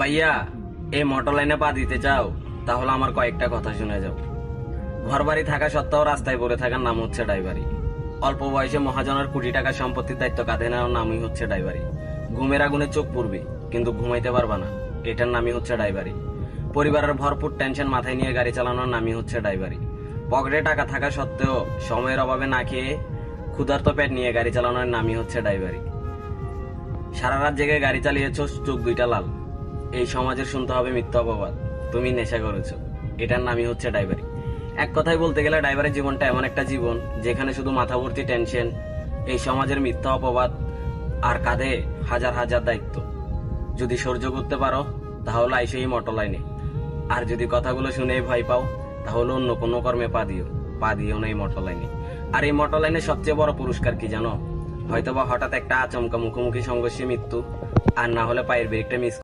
ভাইয়া, এই মোটর লাইনে পা দিতে চাও? তাহলে আমার কয়েকটা কথা শুনে যাও। ঘর বাড়ি থাকা সত্ত্বেও রাস্তায় পড়ে থাকার নাম হচ্ছে ড্রাইভারি। অল্প বয়সে মহাজনের কোটি টাকা সম্পত্তির দায়িত্ব কাঁধে নেওয়ার নামই হচ্ছে ড্রাইভারি। ঘুমের আগুনে চোখ পুড়বে কিন্তু ঘুমাইতে পারবা না, এটার নামই হচ্ছে ড্রাইভারি। পরিবারের ভরপুর টেনশন মাথায় নিয়ে গাড়ি চালানোর নামই হচ্ছে ড্রাইভারি। পকেটে টাকা থাকা সত্ত্বেও সময়ের অভাবে না খেয়ে ক্ষুধার্ত পেট নিয়ে গাড়ি চালানোর নামই হচ্ছে ড্রাইভারি। সারা রাত জেগে গাড়ি চালিয়েছো, চোখ দুইটা লাল। এই সমাজের শুনতে হবে মিথ্যা অপবাদ, তুমি নেশা করেছো, এটার নামই হচ্ছে ড্রাইভারি। এক কথায় বলতে গেলে ড্রাইভারের জীবনটা এমন একটা জীবন যেখানে শুধু মাথা ভর্তি টেনশন, এই সমাজের মিথ্যা অপবাদ, আর কাঁধে হাজার হাজার দায়িত্ব। যদি সহ্য করতে পারো তাহলে আইসো এই মোটর লাইনে, আর যদি কথাগুলো শুনে ভয় পাও তাহলে অন্য কোনো কর্মে পা দিও না এই মোটর লাইনে। আর এই মোটর লাইনের সবচেয়ে বড় পুরস্কার কি জানো? হয়তোবা হঠাৎ একটা আচমকা মুখোমুখি সংঘর্ষে মৃত্যু, আর না হলে পায়ের ব্রেকটা মিস